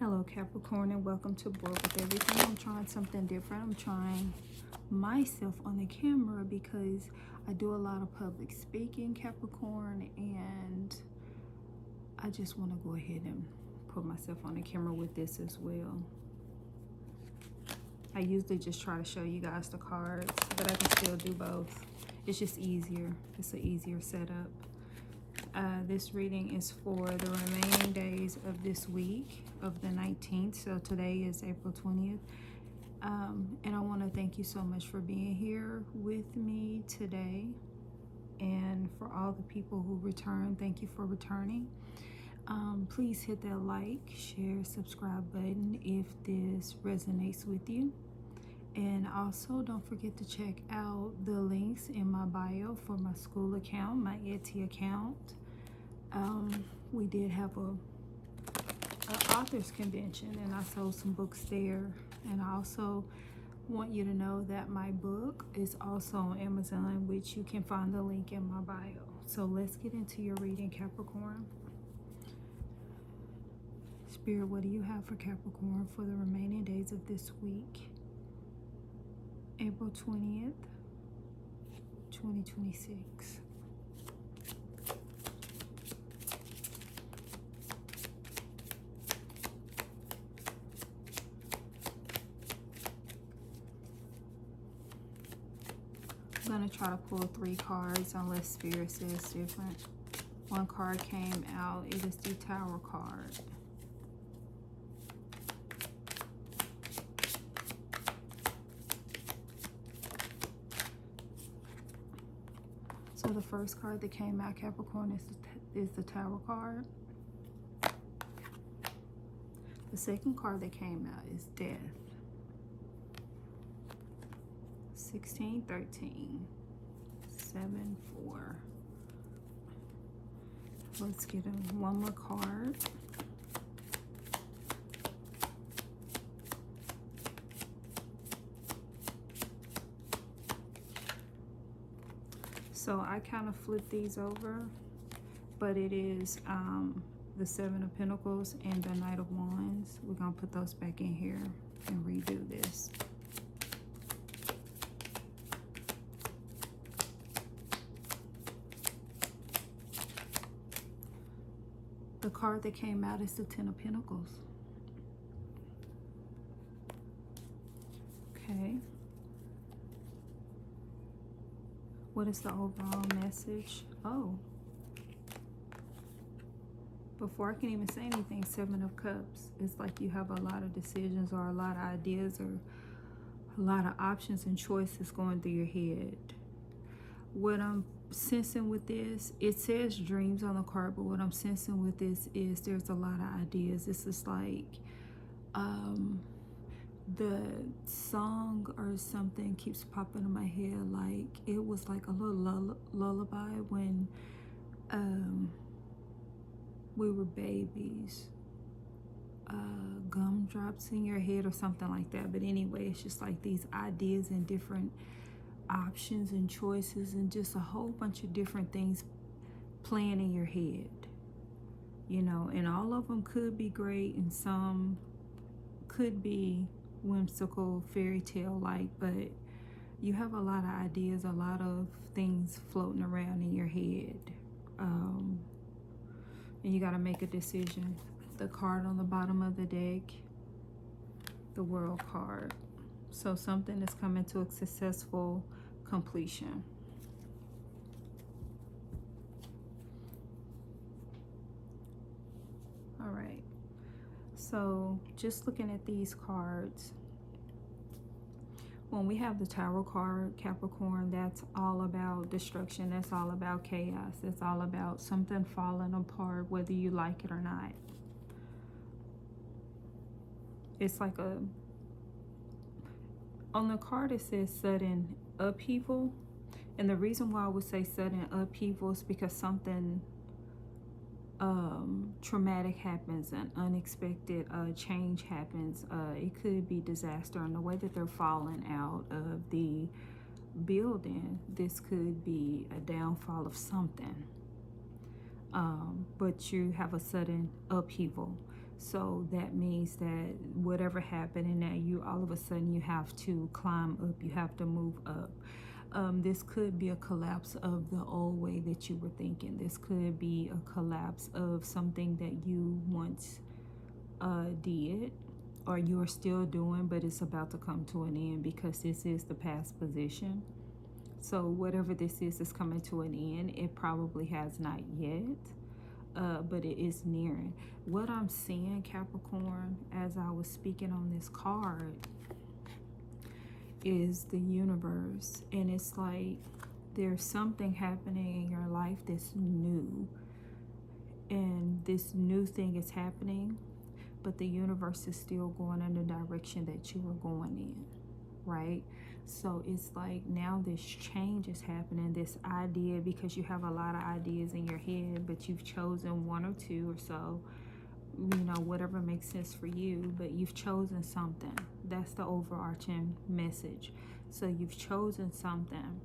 Hello Capricorn, and welcome to Board with Everything. I'm trying something different. I'm trying myself on the camera because I do a lot of public speaking, Capricorn, and I just want to go ahead and put myself on the camera with this as well. I usually just try to show you guys the cards, but I can still do both. It's just easier. It's an easier setup. This reading is for the remaining days of this week of the 19th. So today is April 20th. And I want to thank you so much for being here with me today. And for all the people who return, thank you for returning. Please hit that like, share, subscribe button if this resonates with you. And also don't forget to check out the links in my bio for my school account, my Etsy account. We did have a authors convention and I sold some books there. And I also want you to know that my book is also on Amazon, which you can find the link in my bio. So let's get into your reading, Capricorn. Spirit, what do you have for Capricorn for the remaining days of this week? April 20th, 2026. I'm going to try to pull 3 cards unless Spirit says different. One card came out. It is the Tower card. So the first card that came out, Capricorn, is the Tower card. The second card that came out is Death. 16, 13, 7, 4. Let's get one more card. So I kind of flip these over, but it is the 7 of Pentacles and the Knight of Wands. We're going to put those back in here and redo this. The card that came out is the 10 of Pentacles. Okay. What is the overall message? Oh. Before I can even say anything, 7 of Cups. It's like you have a lot of decisions or a lot of ideas or a lot of options and choices going through your head. What I'm sensing with this, it says dreams on the card, but what I'm sensing with this is there's a lot of ideas. This is like the song or something keeps popping in my head, like it was like a little lullaby when we were babies. Gumdrops in your head or something like that. But anyway, it's just like these ideas and different options and choices and just a whole bunch of different things playing in your head, you know, and all of them could be great and some could be whimsical, fairy tale like, but you have a lot of ideas, a lot of things floating around in your head, and you got to make a decision. The card on the bottom of the deck, the World card. So something is coming to a successful completion. All right. So just looking at these cards, when we have the Tower card, Capricorn, that's all about destruction. That's all about chaos. That's all about something falling apart, whether you like it or not. It's like on the card it says sudden upheaval, and the reason why I would say sudden upheaval is because something traumatic happens, an unexpected change happens. It could be disaster, and the way that they're falling out of the building, this could be a downfall of something, but you have a sudden upheaval. So that means that whatever happened, and now you all of a sudden you have to climb up, you have to move up. This could be a collapse of the old way that you were thinking. This could be a collapse of something that you once did, or you're still doing, but it's about to come to an end, because this is the past position. So whatever this is coming to an end. It probably has not yet, but it is nearing. What I'm seeing, Capricorn, as I was speaking on this card, is the universe. And it's like there's something happening in your life that's new. And this new thing is happening, but the universe is still going in the direction that you were going in, right? So it's like now this change is happening, this idea, because you have a lot of ideas in your head, but you've chosen one or two or so, you know, whatever makes sense for you, but you've chosen something. That's the overarching message. So you've chosen something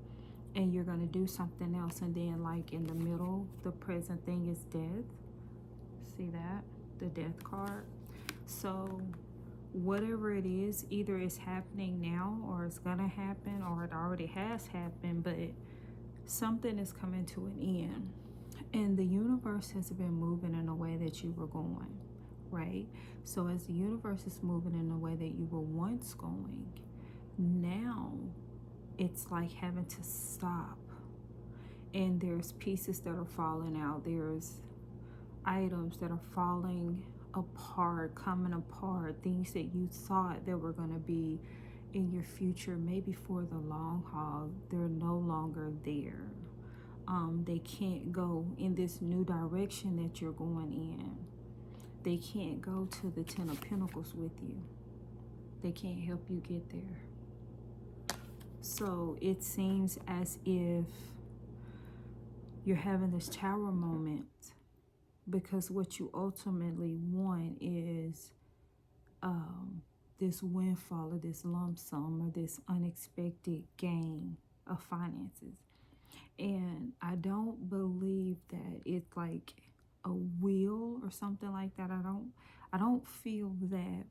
and you're going to do something else, and then like in the middle, the present thing is death. See that? The death card. So whatever it is, either it's happening now, or it's gonna happen, or it already has happened, but something is coming to an end. And the universe has been moving in a way that you were going, right? So as the universe is moving in a way that you were once going, now it's like having to stop. And there's pieces that are falling out. There's items that are falling apart, coming apart, things that you thought that were going to be in your future, maybe for the long haul, they're no longer there. They can't go in this new direction that you're going in. They can't go to the Ten of Pentacles with you. They can't help you get there. So it seems as if you're having this tower moment, because what you ultimately want is this windfall, or this lump sum, or this unexpected gain of finances. And I don't believe that it's like a will or something like that. I don't feel that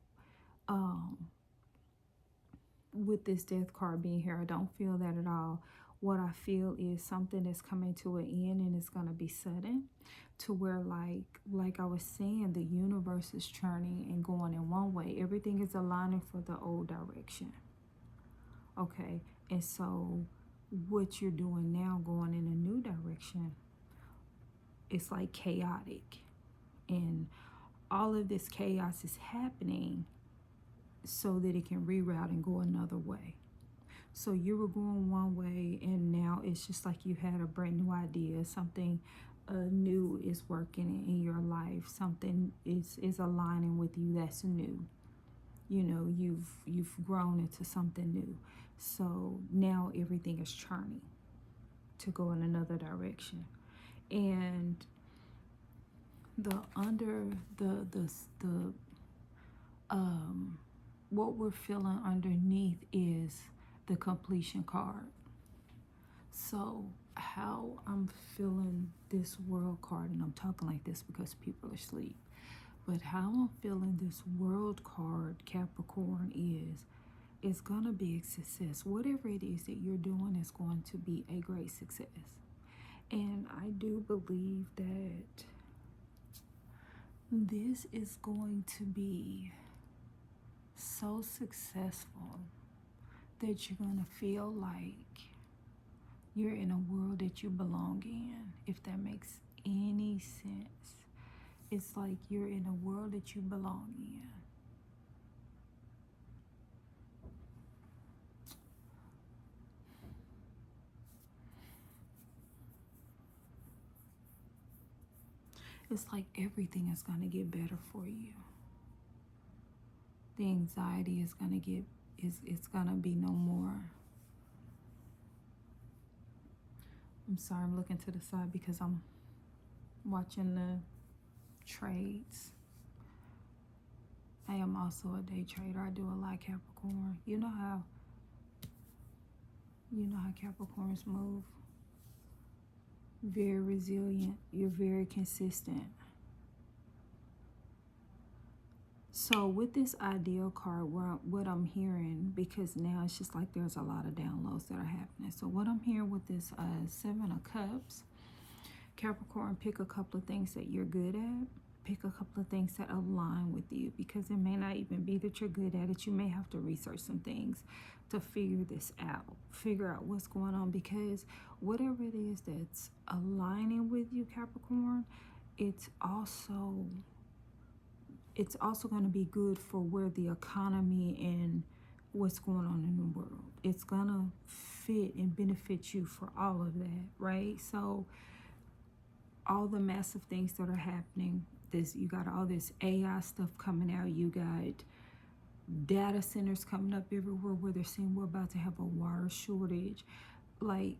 with this death card being here, I don't feel that at all. What I feel is something that's coming to an end, and it's going to be sudden, to where like I was saying, the universe is turning and going in one way. Everything is aligning for the old direction. Okay, and so what you're doing now, going in a new direction, it's like chaotic. And all of this chaos is happening so that it can reroute and go another way. So you were going one way, and now it's just like you had a brand new idea. Something new is working in your life. Something is aligning with you that's new. You know, you've grown into something new. So now everything is churning to go in another direction. And what we're feeling underneath is the completion card. So how I'm feeling this world card, and I'm talking like this because people are asleep, but how I'm feeling this world card, Capricorn, is it's gonna be a success. Whatever it is that you're doing is going to be a great success. And I do believe that this is going to be so successful that you're going to feel like you're in a world that you belong in, if that makes any sense. It's like you're in a world that you belong in. It's like everything is going to get better for you. The anxiety is going to get, it's going to be no more. I'm sorry, I'm looking to the side because I'm watching the trades. I am also a day trader. I do a lot, Capricorn. You know how Capricorns move. Very resilient. You're very consistent. So with this ideal card, what I'm hearing, because now it's just like there's a lot of downloads that are happening. So what I'm hearing with this Seven of Cups, Capricorn, pick a couple of things that you're good at. Pick a couple of things that align with you, because it may not even be that you're good at it. You may have to research some things to figure this out, figure out what's going on, because whatever it is that's aligning with you, Capricorn, it's also going to be good for where the economy and what's going on in the world. It's going to fit and benefit you for all of that, right? So all the massive things that are happening, you got all this AI stuff coming out, you got data centers coming up everywhere where they're saying we're about to have a water shortage. Like,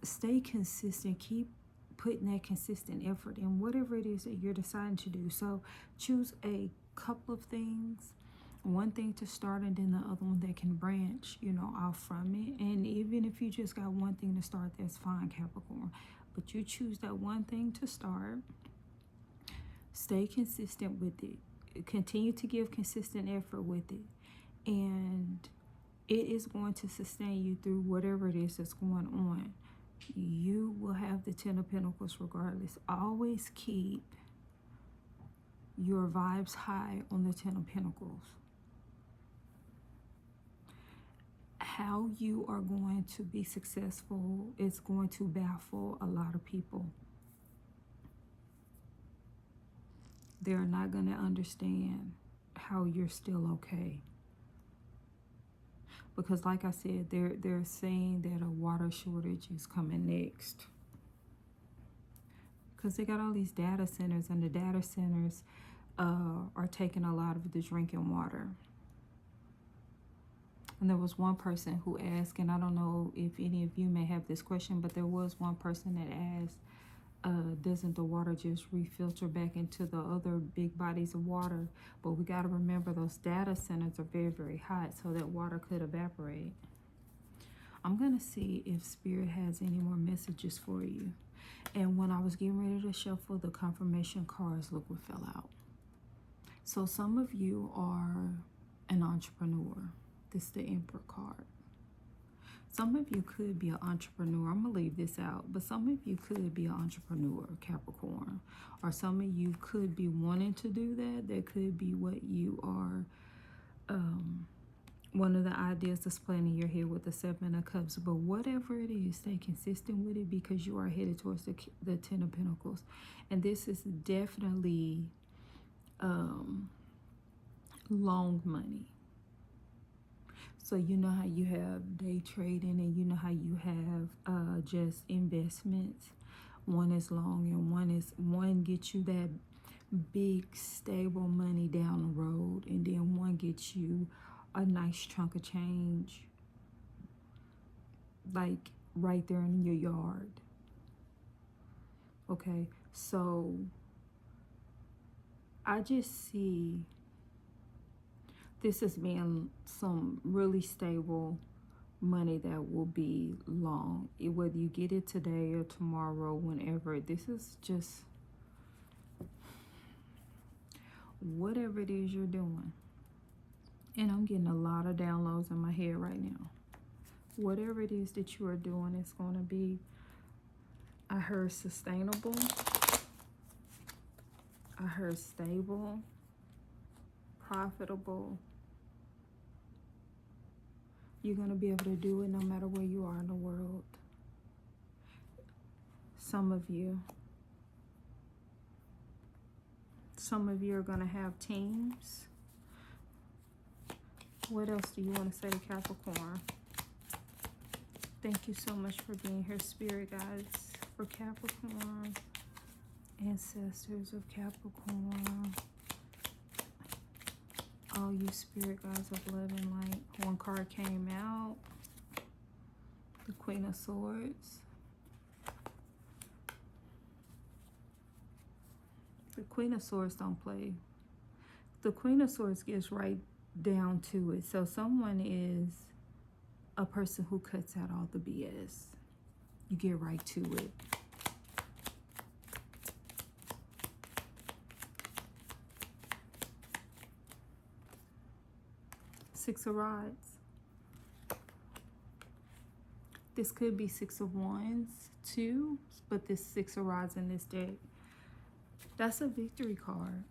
stay consistent, keep putting that consistent effort in whatever it is that you're deciding to do. So choose a couple of things, one thing to start and then the other one that can branch, off from it. And even if you just got one thing to start, that's fine, Capricorn. But you choose that one thing to start. Stay consistent with it. Continue to give consistent effort with it. And it is going to sustain you through whatever it is that's going on. You will have the Ten of Pentacles regardless. Always keep your vibes high on the Ten of Pentacles. How you are going to be successful is going to baffle a lot of people. They're not going to understand how you're still okay. Because like I said, they're saying that a water shortage is coming next. Because they got all these data centers, and the data centers are taking a lot of the drinking water. And there was one person who asked, and I don't know if any of you may have this question, but there was one person that asked, doesn't the water just refilter back into the other big bodies of water? But we got to remember those data centers are very, very hot, so that water could evaporate. I'm going to see if Spirit has any more messages for you. And when I was getting ready to shuffle the confirmation cards, look what fell out. So some of you are an entrepreneur. This is the Emperor card. Some of you could be an entrepreneur. I'm going to leave this out. But some of you could be an entrepreneur, Capricorn. Or some of you could be wanting to do that. That could be what you are. One of the ideas that's playing in your head with the Seven of Cups. But whatever it is, stay consistent with it, because you are headed towards the Ten of Pentacles. And this is definitely long money. So you know how you have day trading, and you know how you have just investments. One is long, and one gets you that big stable money down the road, and then one gets you a nice chunk of change, like right there in your yard. Okay, so I just see this as being some really stable money that will be long. Whether you get it today or tomorrow, whenever. This is just whatever it is you're doing. And I'm getting a lot of downloads in my head right now. Whatever it is that you are doing, it's going to be, I heard sustainable. I heard stable, profitable. You're going to be able to do it no matter where you are in the world. Some of you are going to have teams. What else do you want to say to Capricorn? Thank you so much for being here, Spirit guides, for Capricorn. Ancestors of Capricorn. All you spirit guides of love and light. One card came out. The Queen of Swords. The Queen of Swords don't play. The Queen of Swords gets right down to it. So someone is a person who cuts out all the BS. You get right to it. Six of Rods. This could be Six of Wands too, but this Six of Rods in this deck. That's a victory card.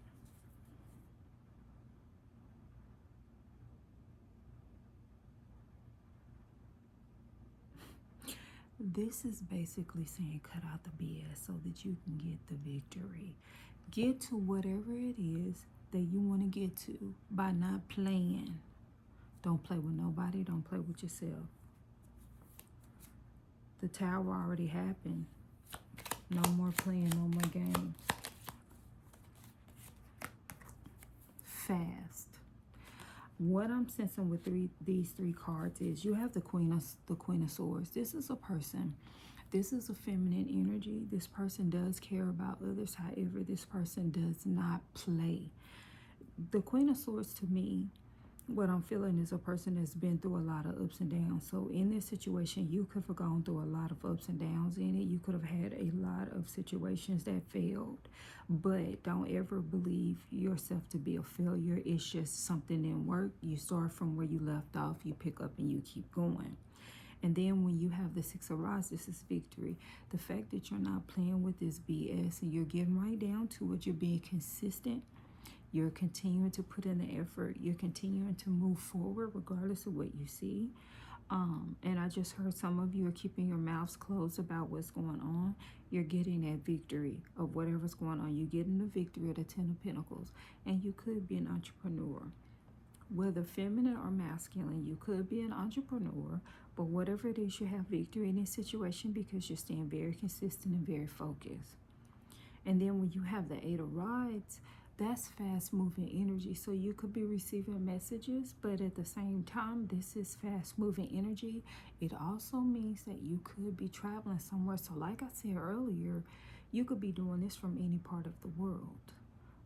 This is basically saying cut out the BS so that you can get the victory. Get to whatever it is that you want to get to by not playing. Don't play with nobody. Don't play with yourself. The Tower already happened. No more playing, no more games. Fast. What I'm sensing with these three cards is you have the Queen of Swords. This is a person. This is a feminine energy. This person does care about others. However, this person does not play. The Queen of Swords, to me, what I'm feeling is a person that's been through a lot of ups and downs. So in this situation, you could have gone through a lot of ups and downs in it. You could have had a lot of situations that failed. But don't ever believe yourself to be a failure. It's just something didn't work. You start from where you left off. You pick up and you keep going. And then when you have the Six of Rods, this is victory. The fact that you're not playing with this BS and you're getting right down to it, you're being consistent. You're continuing to put in the effort. You're continuing to move forward regardless of what you see. And I just heard some of you are keeping your mouths closed about what's going on. You're getting that victory of whatever's going on. You're getting the victory of the Ten of Pentacles. And you could be an entrepreneur. Whether feminine or masculine, you could be an entrepreneur. But whatever it is, you have victory in this situation because you're staying very consistent and very focused. And then when you have the Eight of Rods, that's fast moving energy. So you could be receiving messages, but at the same time, this is fast moving energy. It also means that you could be traveling somewhere. So like I said earlier, you could be doing this from any part of the world.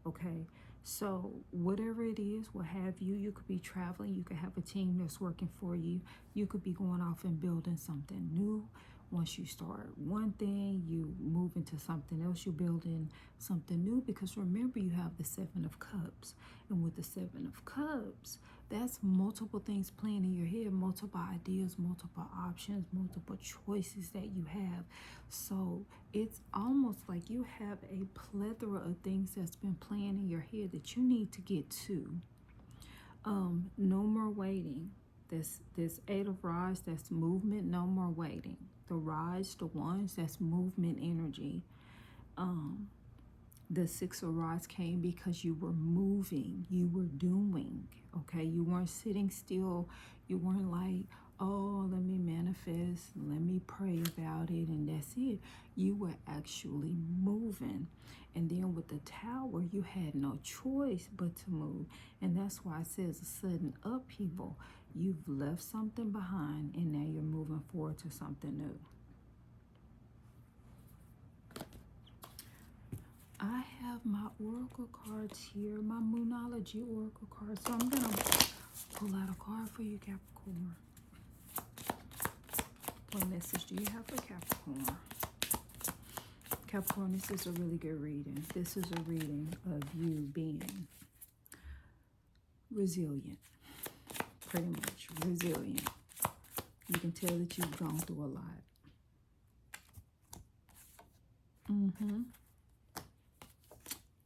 Okay. So whatever it is, what have you, you could be traveling. You could have a team that's working for you. You could be going off and building something new. Once you start one thing, you move into something else, you're building something new. Because remember, you have the Seven of Cups. And with the Seven of Cups, that's multiple things playing in your head, multiple ideas, multiple options, multiple choices that you have. So it's almost like you have a plethora of things that's been playing in your head that you need to get to. No more waiting. This Eight of Rods, that's movement, no more waiting. The Rods, the Wands, that's movement energy. The Six of Rods came because you were moving, you were doing, okay? You weren't sitting still. You weren't like, oh, let me manifest, let me pray about it, and that's it. You were actually moving. And then with the Tower, you had no choice but to move. And that's why it says a sudden upheaval. You've left something behind, and now you're moving forward to something new. I have my oracle cards here, my Moonology oracle cards. So I'm going to pull out a card for you, Capricorn. What message do you have for Capricorn? Capricorn, this is a really good reading. This is a reading of you being resilient. Pretty much resilient. You can tell that you've gone through a lot.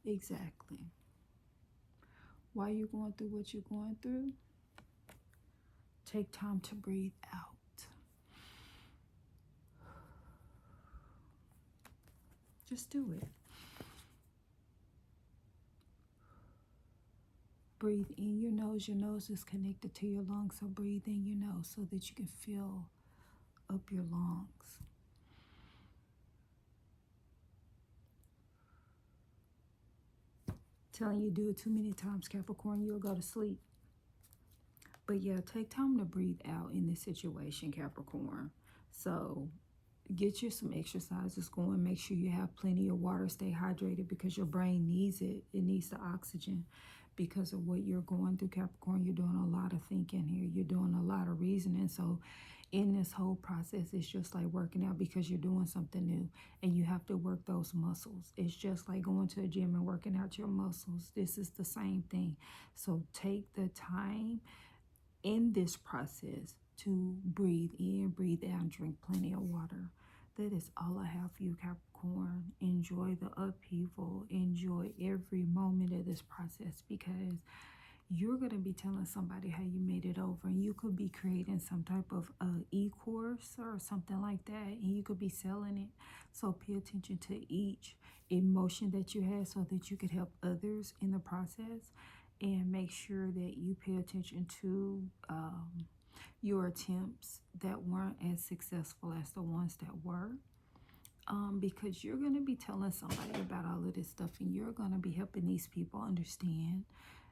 Exactly. Why you're going through what you're going through, take time to breathe out. Just do it. Breathe in your nose. Your nose is connected to your lungs, so breathe in your nose so that you can fill up your lungs. Telling you do it too many times, Capricorn, you'll go to sleep. But yeah, take time to breathe out in this situation, Capricorn. So get you some exercises going. Make sure you have plenty of water. Stay hydrated because your brain needs it. It needs the oxygen because of what you're going through, Capricorn. You're doing a lot of thinking here. You're doing a lot of reasoning. So in this whole process, it's just like working out because you're doing something new and you have to work those muscles. It's just like going to a gym and working out your muscles. This is the same thing. So take the time in this process to breathe in, breathe out, drink plenty of water. That is all I have for you, Capricorn. Enjoy the upheaval. Enjoy every moment of this process, because you're going to be telling somebody how you made it over. And you could be creating some type of e-course or something like that, and you could be selling it. So pay attention to each emotion that you have so that you could help others in the process. And make sure that you pay attention to your attempts that weren't as successful as the ones that were. Because you're going to be telling somebody about all of this stuff, and you're going to be helping these people understand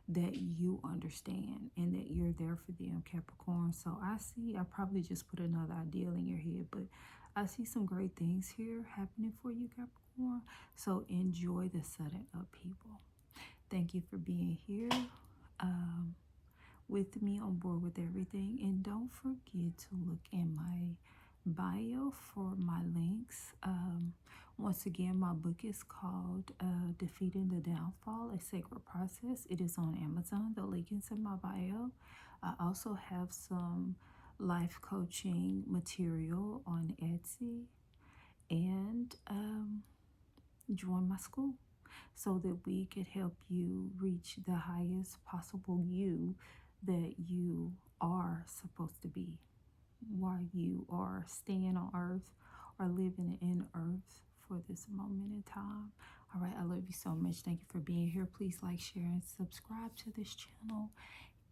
that you understand and that you're there for them, Capricorn. So I probably just put another ideal in your head, but I see some great things here happening for you, Capricorn. So enjoy the sudden upheaval. Thank you for being here with me, on board with everything. And don't forget to look in my bio for my links. Once again, my book is called Defeating the Downfall, A Sacred Process. It is on Amazon. The link is in my bio. I also have some life coaching material on Etsy. And join my school so that we could help you reach the highest possible you that you are supposed to be while you are staying on earth or living in earth for this moment in time. All right, I love you so much. Thank you for being here. Please like, share, and subscribe to this channel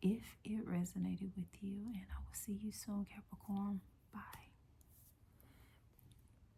if it resonated with you. And I will see you soon, Capricorn. Bye.